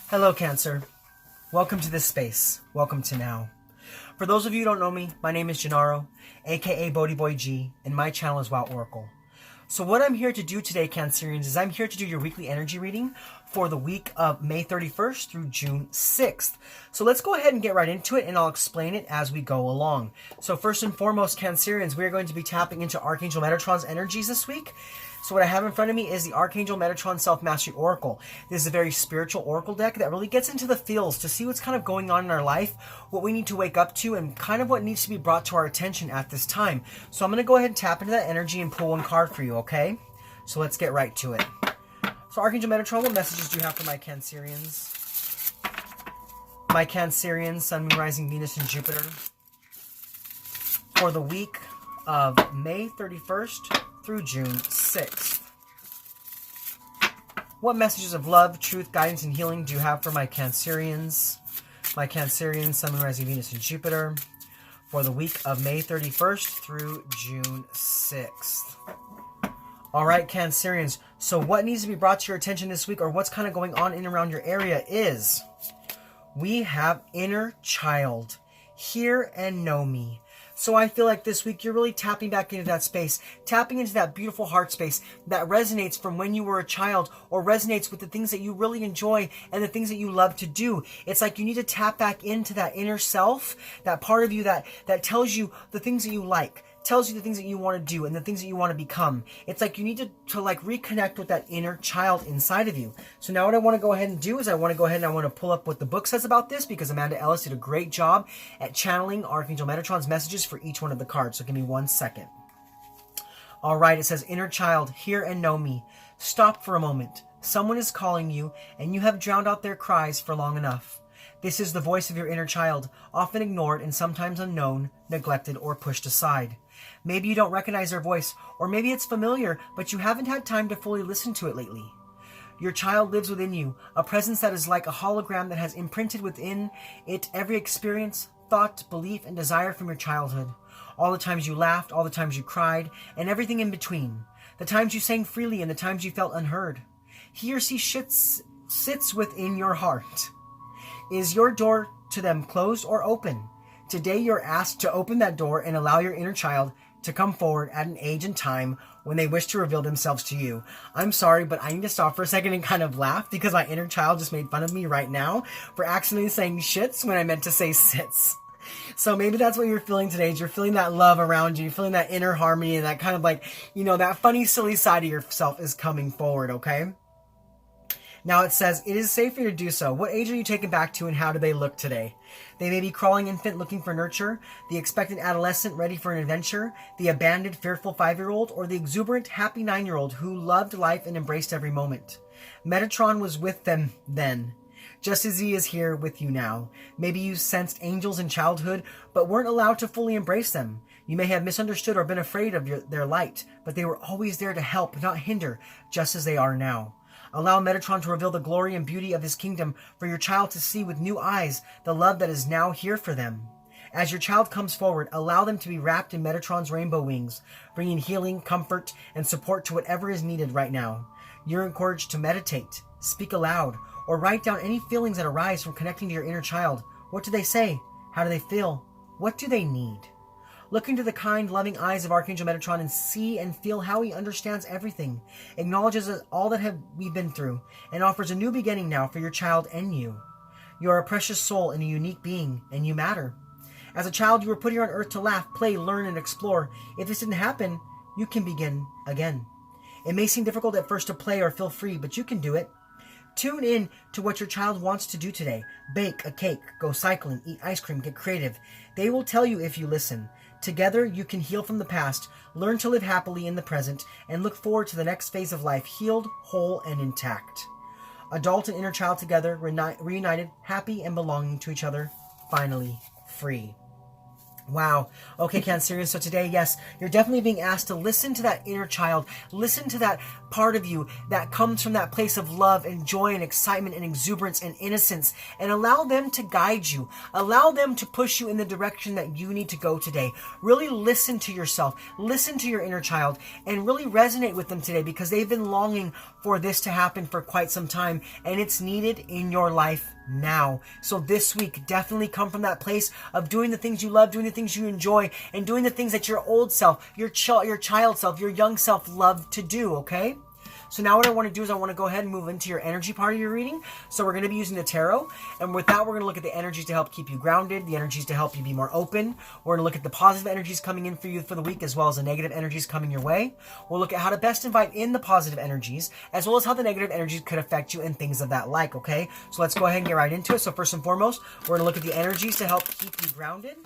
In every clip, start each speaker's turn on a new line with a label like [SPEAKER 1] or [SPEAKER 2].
[SPEAKER 1] Hello, Cancer. Welcome to this space. Welcome to now. For those of you who don't know me, my name is Gennaro, aka BhodiBoy G, and my channel is WoW Oracle. So what I'm here to do today, Cancerians, is I'm here to do your weekly energy reading for the week of May 31st through June 6th. So let's go ahead and get right into it, and I'll explain it as we go along. So first and foremost, Cancerians, we are going to be tapping into Archangel Metatron's energies this week. So what I have in front of me is the Archangel Metatron Self-Mastery Oracle. This is a very spiritual oracle deck that really gets into the feels to see what's kind of going on in our life, what we need to wake up to, and kind of what needs to be brought to our attention at this time. So I'm going to go ahead and tap into that energy and pull one card for you, okay? So let's get right to it. So Archangel Metatron, what messages do you have for my Cancerians? My Cancerians, Sun, Moon, Rising, Venus, and Jupiter. For the week of May 31st through June 6th. What messages of love, truth, guidance, and healing do you have for my Cancerians? My Cancerians, Sun, Moon, Rising, Venus, and Jupiter. For the week of May 31st through June 6th. Alright, Cancerians. So what needs to be brought to your attention this week, or what's kind of going on in and around your area, is we have inner child. Hear and know me. So I feel like this week you're really tapping back into that space, tapping into that beautiful heart space that resonates from when you were a child, or resonates with the things that you really enjoy and the things that you love to do. It's like you need to tap back into that inner self, that part of you that tells you the things that you like, tells you the things that you want to do and the things that you want to become. It's like you need to like reconnect with that inner child inside of you. So now what I want to go ahead and do is I want to go ahead and I want to pull up what the book says about this, because Amanda Ellis did a great job at channeling Archangel Metatron's messages for each one of the cards. So give me 1 second. All right, it says, inner child, hear and know me. Stop for a moment. Someone is calling you, and you have drowned out their cries for long enough. This is the voice of your inner child, often ignored and sometimes unknown, neglected, or pushed aside. Maybe you don't recognize their voice, or maybe it's familiar, but you haven't had time to fully listen to it lately. Your child lives within you, a presence that is like a hologram that has imprinted within it every experience, thought, belief, and desire from your childhood. All the times you laughed, all the times you cried, and everything in between. The times you sang freely and the times you felt unheard. He or she sits within your heart. Is your door to them closed or open? Today you're asked to open that door and allow your inner child to come forward at an age and time when they wish to reveal themselves to you. I'm sorry, but I need to stop for a second and kind of laugh, because my inner child just made fun of me right now for accidentally saying shits when I meant to say sits. So maybe that's what you're feeling today, is you're feeling that love around you, you're feeling that inner harmony, and that kind of like, you know, that funny, silly side of yourself is coming forward, okay? Now it says, it is safe for you to do so. What age are you taken back to, and how do they look today? They may be crawling infant looking for nurture, the expectant adolescent ready for an adventure, the abandoned, fearful 5-year-old, or the exuberant, happy 9-year-old who loved life and embraced every moment. Metatron was with them then, just as he is here with you now. Maybe you sensed angels in childhood, but weren't allowed to fully embrace them. You may have misunderstood or been afraid of their light, but they were always there to help, not hinder, just as they are now. Allow Metatron to reveal the glory and beauty of his kingdom for your child to see with new eyes the love that is now here for them. As your child comes forward, allow them to be wrapped in Metatron's rainbow wings, bringing healing, comfort, and support to whatever is needed right now. You're encouraged to meditate, speak aloud, or write down any feelings that arise from connecting to your inner child. What do they say? How do they feel? What do they need? Look into the kind, loving eyes of Archangel Metatron and see and feel how he understands everything, acknowledges all that we've been through, and offers a new beginning now for your child and you. You are a precious soul and a unique being, and you matter. As a child, you were put here on earth to laugh, play, learn, and explore. If this didn't happen, you can begin again. It may seem difficult at first to play or feel free, but you can do it. Tune in to what your child wants to do today. Bake a cake, go cycling, eat ice cream, get creative. They will tell you if you listen. Together, you can heal from the past, learn to live happily in the present, and look forward to the next phase of life, healed, whole, and intact. Adult and inner child together, reunited, happy, and belonging to each other, finally free. Wow. Okay, Cancerians. So today, yes, you're definitely being asked to listen to that inner child. Listen to that part of you that comes from that place of love and joy and excitement and exuberance and innocence, and allow them to guide you. Allow them to push you in the direction that you need to go today. Really listen to yourself. Listen to your inner child and really resonate with them today, because they've been longing for this to happen for quite some time, and it's needed in your life now. So this week, definitely come from that place of doing the things you love, doing the things you enjoy, and doing the things that your old self, your child self, your young self loved to do, okay? So now what I want to do is I want to go ahead and move into your energy part of your reading. So we're going to be using the tarot. And with that, we're going to look at the energies to help keep you grounded, the energies to help you be more open. We're going to look at the positive energies coming in for you for the week, as well as the negative energies coming your way. We'll look at how to best invite in the positive energies, as well as how the negative energies could affect you and things of that like, okay? So let's go ahead and get right into it. So first and foremost, we're going to look at the energies to help keep you grounded,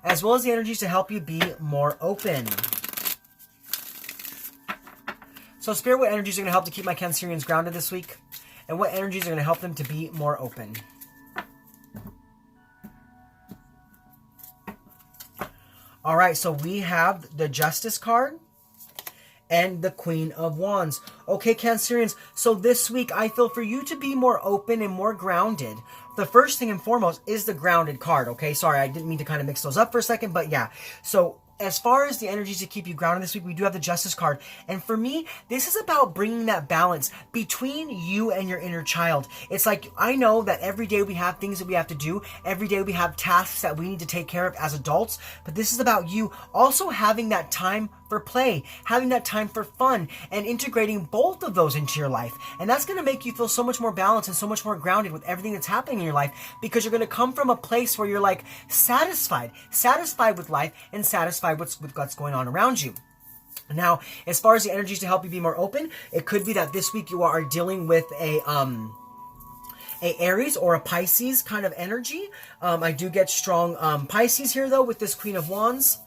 [SPEAKER 1] as well as the energies to help you be more open. So Spirit, what energies are going to help to keep my Cancerians grounded this week? And what energies are going to help them to be more open? All right, so we have the Justice card and the Queen of Wands. Okay, Cancerians, so this week I feel for you to be more open and more grounded. The first thing and foremost is the grounded card, okay? Sorry, I didn't mean to kind of mix those up for a second, but yeah. So as far as the energies to keep you grounded this week, we do have the Justice card. And for me, this is about bringing that balance between you and your inner child. It's like, I know that every day we have things that we have to do. Every day we have tasks that we need to take care of as adults. But this is about you also having that time for play, having that time for fun, and integrating both of those into your life. And that's going to make you feel so much more balanced and so much more grounded with everything that's happening in your life, because you're going to come from a place where you're like satisfied with life and satisfied with what's going on around you. Now, as far as the energies to help you be more open, it could be that this week you are dealing with a Aries or a Pisces kind of energy. I do get strong Pisces here though with this Queen of Wands.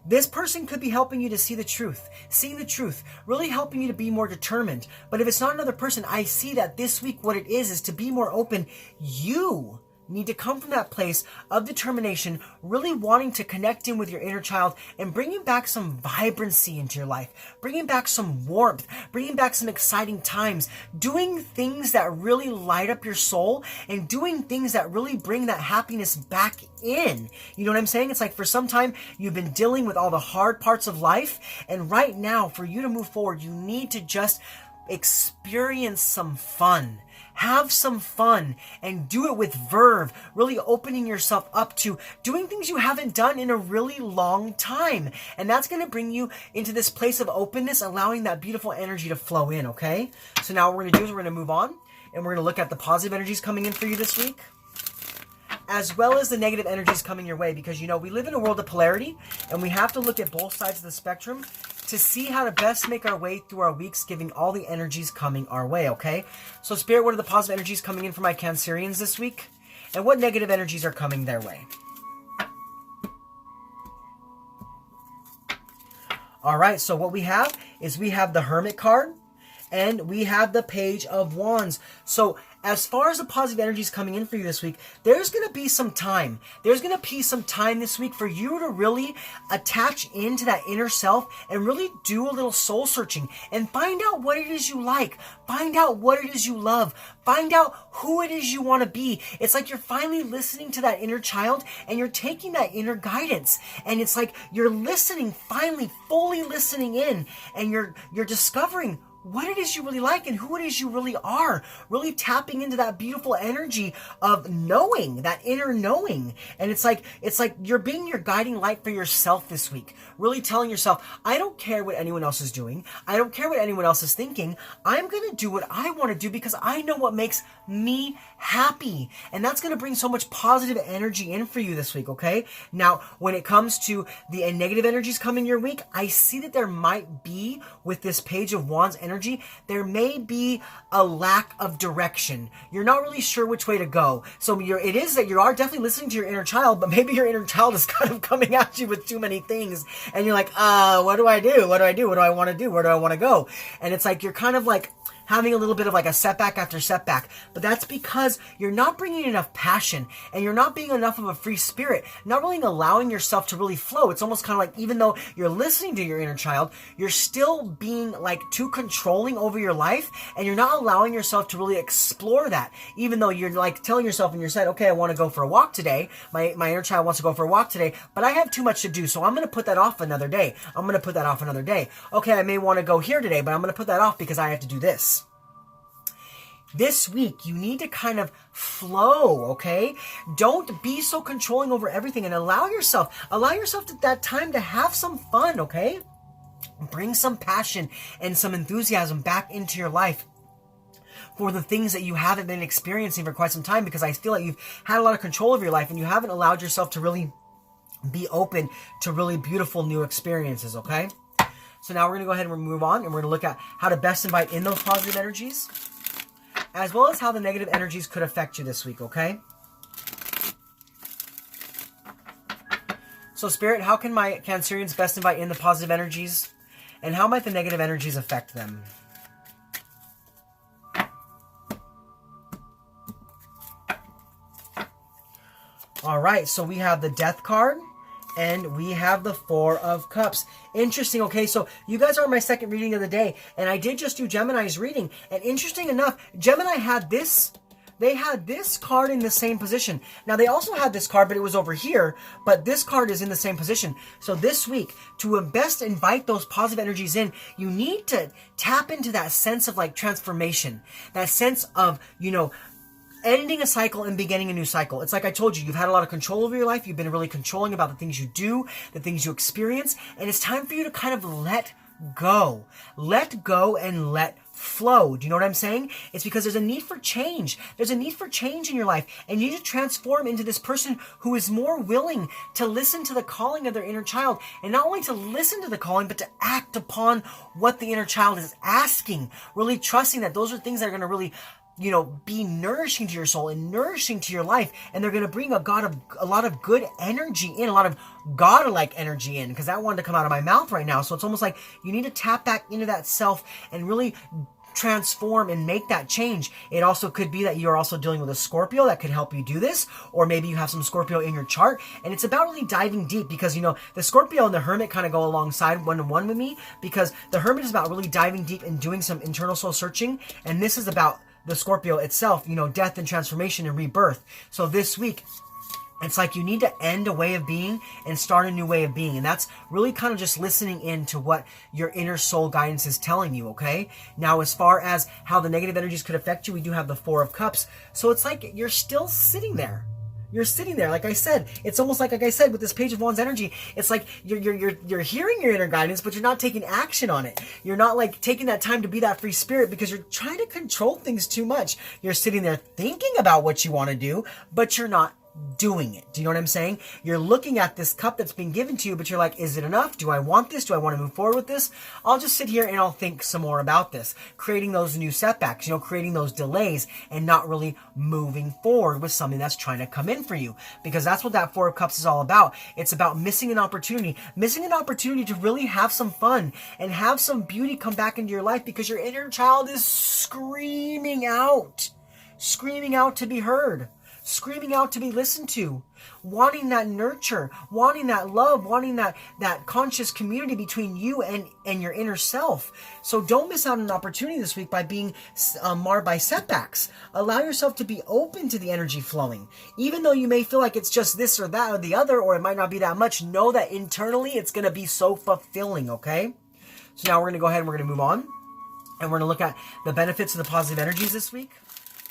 [SPEAKER 1] This person could be helping you to see the truth, seeing the truth, really helping you to be more determined. But if it's not another person, I see that this week what it is to be more open. You need to come from that place of determination, really wanting to connect in with your inner child and bringing back some vibrancy into your life, bringing back some warmth, bringing back some exciting times, doing things that really light up your soul and doing things that really bring that happiness back in. You know what I'm saying? It's like for some time you've been dealing with all the hard parts of life, and right now for you to move forward, you need to just experience some fun. Have some fun and do it with verve, really opening yourself up to doing things you haven't done in a really long time. And that's going to bring you into this place of openness, allowing that beautiful energy to flow in, okay? So now what we're going to do is we're going to move on, and we're going to look at the positive energies coming in for you this week, as well as the negative energies coming your way, because, you know, we live in a world of polarity, and we have to look at both sides of the spectrum to see how to best make our way through our weeks, giving all the energies coming our way, okay? So, Spirit, what are the positive energies coming in for my Cancerians this week? And what negative energies are coming their way? All right, so what we have is we have the Hermit card, and we have the Page of Wands. So as far as the positive energies coming in for you this week, there's going to be some time. There's going to be some time this week for you to really attach into that inner self and really do a little soul searching and find out what it is you like. Find out what it is you love. Find out who it is you want to be. It's like you're finally listening to that inner child and you're taking that inner guidance. And it's like you're listening, finally, fully listening in, and you're discovering what it is you really like and who it is you really are. Really tapping into that beautiful energy of knowing, that inner knowing. And it's like you're being your guiding light for yourself this week. Really telling yourself, I don't care what anyone else is doing. I don't care what anyone else is thinking. I'm going to do what I want to do because I know what makes me happy. And that's going to bring so much positive energy in for you this week, okay? Now, when it comes to the negative energies coming your week, I see that there might be, with this Page of Wands energy, there may be a lack of direction. You're not really sure which way to go. So it is that you are definitely listening to your inner child, but maybe your inner child is kind of coming at you with too many things. And you're like, what do I do? What do I do? What do I want to do? Where do I want to go? And it's like you're kind of like having a little bit of like a setback after setback. But that's because you're not bringing enough passion, and you're not being enough of a free spirit, not really allowing yourself to really flow. It's almost kind of like, even though you're listening to your inner child, you're still being like too controlling over your life, and you're not allowing yourself to really explore that. Even though you're like telling yourself in your head, okay, I want to go for a walk today. My inner child wants to go for a walk today, but I have too much to do, so I'm going to put that off another day. I'm going to put that off another day. Okay, I may want to go here today, but I'm going to put that off because I have to do this. This week, you need to kind of flow, okay? Don't be so controlling over everything, and allow yourself that time to have some fun, okay? Bring some passion and some enthusiasm back into your life for the things that you haven't been experiencing for quite some time, because I feel like you've had a lot of control over your life and you haven't allowed yourself to really be open to really beautiful new experiences, okay? So now we're going to go ahead and move on, and we're going to look at how to best invite in those positive energies, as well as how the negative energies could affect you this week, okay? So Spirit, how can my Cancerians best invite in the positive energies, and how might the negative energies affect them? All right, so we have the Death card, and we have the Four of Cups. Interesting. Okay, so you guys are my second reading of the day, and I did just do Gemini's reading. And interesting enough, Gemini had this. They had this card in the same position. Now, they also had this card, but it was over here. But this card is in the same position. So this week, to best invite those positive energies in, you need to tap into that sense of like transformation. That sense of, ending a cycle and beginning a new cycle. It's like I told you, you've had a lot of control over your life. You've been really controlling about the things you do, the things you experience, and it's time for you to kind of let go. Let go and let flow. Do you know what I'm saying? It's because there's a need for change. There's a need for change in your life, and you need to transform into this person who is more willing to listen to the calling of their inner child, and not only to listen to the calling, but to act upon what the inner child is asking, really trusting that those are things that are going to really be nourishing to your soul and nourishing to your life. And they're going to bring a lot of good energy in, a lot of God-like energy in, because that wanted to come out of my mouth right now. So it's almost like you need to tap back into that self and really transform and make that change. It also could be that you're also dealing with a Scorpio that could help you do this, or maybe you have some Scorpio in your chart, and it's about really diving deep, because the Scorpio and the Hermit kind of go alongside one-to-one with me, because the Hermit is about really diving deep and doing some internal soul searching, and this is about the Scorpio itself, death and transformation and rebirth. So this week, it's like you need to end a way of being and start a new way of being. And that's really kind of just listening in to what your inner soul guidance is telling you, okay? Now, as far as how the negative energies could affect you, we do have the Four of Cups. So it's like you're still sitting there. You're sitting there, like I said. It's almost like I said, with this Page of Wands energy, it's like you're hearing your inner guidance, but you're not taking action on it. You're not like taking that time to be that free spirit, because you're trying to control things too much. You're sitting there thinking about what you want to do, but you're not doing it. Do you know what I'm saying? You're looking at this cup that's been given to you, but you're like, is it enough? Do I want this? Do I want to move forward with this? I'll just sit here and I'll think some more about this, creating those new setbacks, creating those delays, and not really moving forward with something that's trying to come in for you, because that's what that Four of Cups is all about. It's about missing an opportunity to really have some fun and have some beauty come back into your life, because your inner child is screaming out to be heard, screaming out to be listened to, wanting that nurture, wanting that love, wanting that conscious community between you and your inner self. So don't miss out on an opportunity this week by being marred by setbacks. Allow yourself to be open to the energy flowing. Even though you may feel like it's just this or that or the other, or it might not be that much, know that internally it's going to be so fulfilling, okay? So now we're going to go ahead and we're going to move on. And we're going to look at the benefits of the positive energies this week,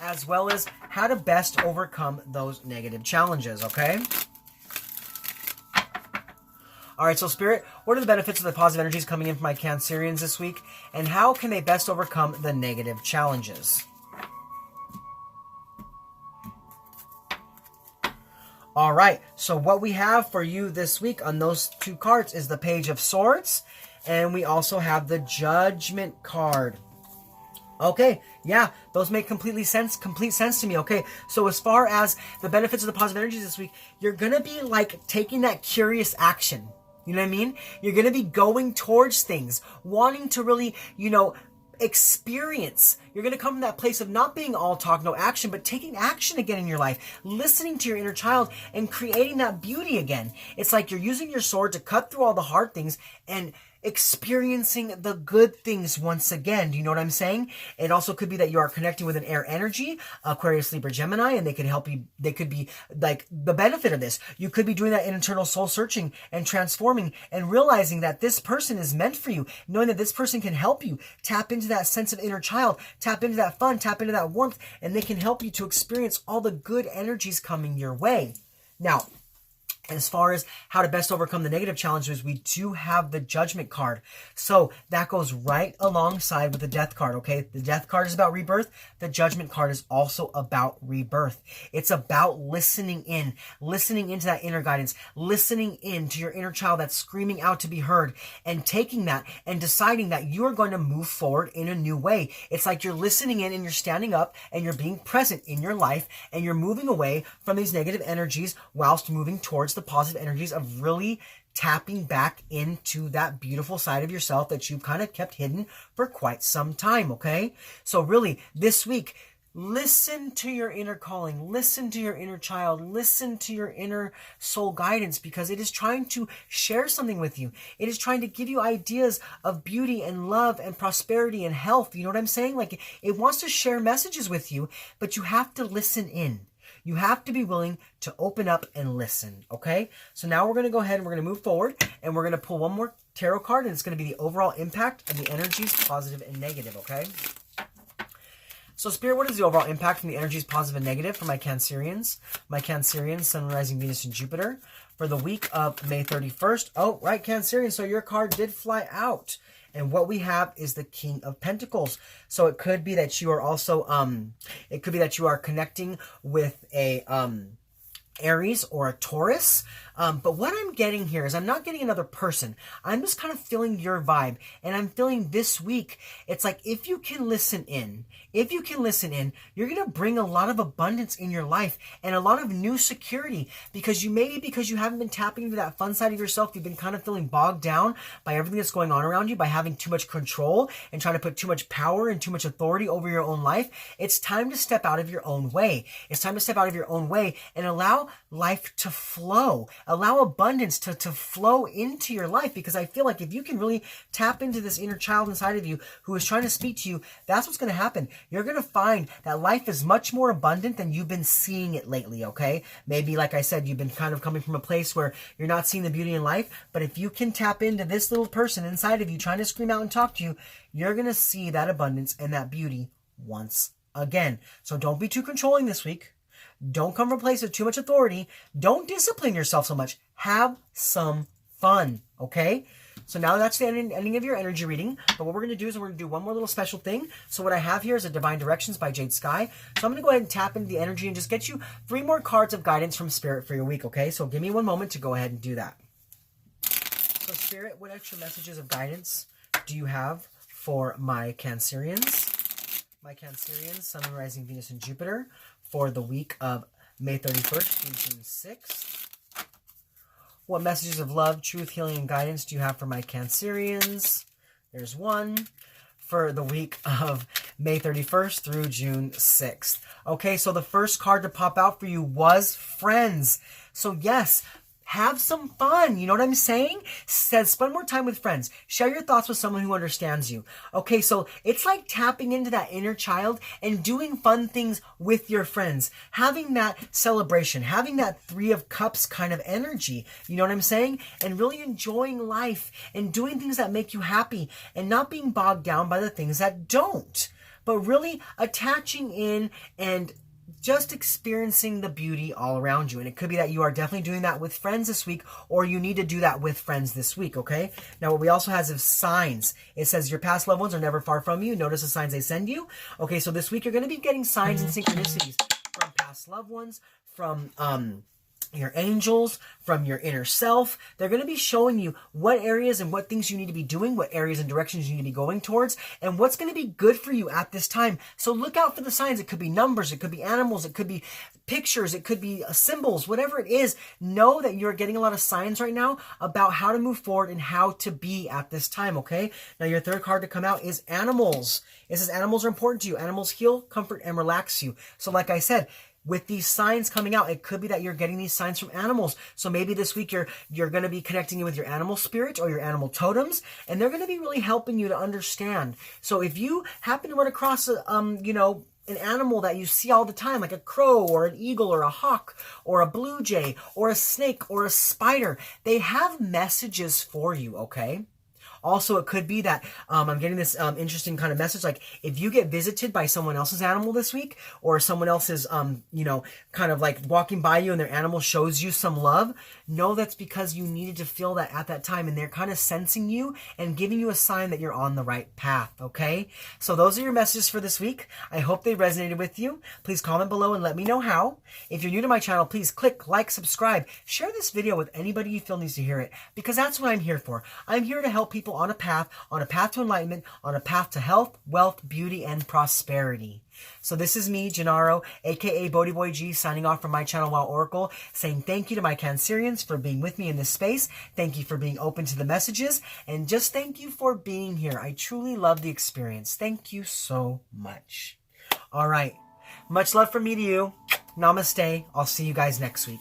[SPEAKER 1] as well as how to best overcome those negative challenges, okay? All right, so Spirit, what are the benefits of the positive energies coming in from my Cancerians this week, and how can they best overcome the negative challenges? All right, so what we have for you this week on those two cards is the Page of Swords, and we also have the Judgment card. Okay, yeah, those make complete sense to me. Okay, so as far as the benefits of the positive energies this week, you're going to be like taking that curious action. You know what I mean? You're going to be going towards things, wanting to really, experience. You're going to come from that place of not being all talk, no action, but taking action again in your life, listening to your inner child and creating that beauty again. It's like you're using your sword to cut through all the hard things and experiencing the good things once again. Do you know what I'm saying? It also could be that you are connecting with an air energy, Aquarius, Libra, Gemini, and they could help you. They could be like the benefit of this. You could be doing that internal soul searching and transforming and realizing that this person is meant for you, knowing that this person can help you tap into that sense of inner child, tap into that fun, tap into that warmth, and they can help you to experience all the good energies coming your way. Now, as far as how to best overcome the negative challenges, we do have the Judgment card. So that goes right alongside with the Death card, okay? The Death card is about rebirth. The Judgment card is also about rebirth. It's about listening into that inner guidance, listening in to your inner child that's screaming out to be heard, and taking that and deciding that you are going to move forward in a new way. It's like you're listening in and you're standing up and you're being present in your life and you're moving away from these negative energies whilst moving towards the positive energies of really tapping back into that beautiful side of yourself that you've kind of kept hidden for quite some time, okay? So really, this week, listen to your inner calling, listen to your inner child, listen to your inner soul guidance, because it is trying to share something with you. It is trying to give you ideas of beauty and love and prosperity and health. You know what I'm saying? Like, it wants to share messages with you, but you have to listen in. You have to be willing to open up and listen, okay? So now we're going to go ahead and we're going to move forward, and we're going to pull one more tarot card, and it's going to be the overall impact of the energies, positive and negative, okay? So Spirit, what is the overall impact from the energies, positive and negative, for my Cancerians? My Cancerians, Sun, Rising, Venus, and Jupiter, for the week of May 31st. Oh, right, Cancerian, so your card did fly out. And what we have is the King of Pentacles. So it could be that you are also, it could be that you are connecting with a, Aries or a Taurus. But what I'm getting here is I'm not getting another person. I'm just kind of feeling your vibe. And I'm feeling this week, it's like if you can listen in, you're going to bring a lot of abundance in your life and a lot of new security, because you haven't been tapping into that fun side of yourself. You've been kind of feeling bogged down by everything that's going on around you, by having too much control and trying to put too much power and too much authority over your own life. It's time to step out of your own way. It's time to step out of your own way and allow life to flow. Allow abundance to flow into your life, because I feel like if you can really tap into this inner child inside of you who is trying to speak to you, that's what's going to happen. You're going to find that life is much more abundant than you've been seeing it lately, okay? Maybe, like I said, you've been kind of coming from a place where you're not seeing the beauty in life, but if you can tap into this little person inside of you trying to scream out and talk to you, you're going to see that abundance and that beauty once again. So don't be too controlling this week. Don't come from a place of too much authority. Don't discipline yourself so much. Have some fun, okay? So now that's the ending of your energy reading. But what we're going to do is we're going to do one more little special thing. So what I have here is a Divine Directions by Jade Sky. So I'm going to go ahead and tap into the energy and just get you 3 more cards of guidance from Spirit for your week, okay? So give me one moment to go ahead and do that. So Spirit, what extra messages of guidance do you have for my Cancerians? My Cancerians, Sun, Rising, Venus, and Jupiter, for the week of May 31st through June 6th. What messages of love, truth, healing, and guidance do you have for my Cancerians? There's one. For the week of May 31st through June 6th. Okay, so the first card to pop out for you was Friends. So yes, have some fun. You know what I'm saying? Says spend more time with friends. Share your thoughts with someone who understands you. Okay, so it's like tapping into that inner child and doing fun things with your friends. Having that celebration, having that 3 of Cups kind of energy. You know what I'm saying? And really enjoying life and doing things that make you happy and not being bogged down by the things that don't. But really attaching in and just experiencing the beauty all around you. And it could be that you are definitely doing that with friends this week, or you need to do that with friends this week, okay? Now, what we also have is signs. It says your past loved ones are never far from you. Notice the signs they send you. Okay, so this week you're going to be getting signs and synchronicities from past loved ones, from your angels, from your inner self. They're going to be showing you what areas and what things you need to be doing, what areas and directions you need to be going towards, and what's going to be good for you at this time. So look out for the signs. It could be numbers, it could be animals, it could be pictures, it could be symbols, whatever it is. Know that you're getting a lot of signs right now about how to move forward and how to be at this time, okay? Now your third card to come out is animals. It says animals are important to you. Animals heal, comfort, and relax you. So like I said, with these signs coming out, it could be that you're getting these signs from animals. So maybe this week you're going to be connecting with your animal spirit or your animal totems, and they're going to be really helping you to understand. So if you happen to run across an animal that you see all the time, like a crow or an eagle or a hawk or a blue jay or a snake or a spider, they have messages for you, okay? Also, it could be that I'm getting this interesting kind of message, like if you get visited by someone else's animal this week, or someone else's, kind of like walking by you and their animal shows you some love, know that's because you needed to feel that at that time, and they're kind of sensing you and giving you a sign that you're on the right path, okay? So those are your messages for this week. I hope they resonated with you. Please comment below and let me know how. If you're new to my channel, please click like, subscribe, share this video with anybody you feel needs to hear it, because that's what I'm here for. I'm here to help people on a path to enlightenment, on a path to health, wealth, beauty, and prosperity. So this is me, Gennaro, aka BhodiBoy G, signing off from my channel, Wow Oracle, saying thank you to my Cancerians for being with me in this space. Thank you for being open to the messages, and just thank you for being here. I truly love the experience. Thank you so much. All right. Much love from me to you. Namaste. I'll see you guys next week.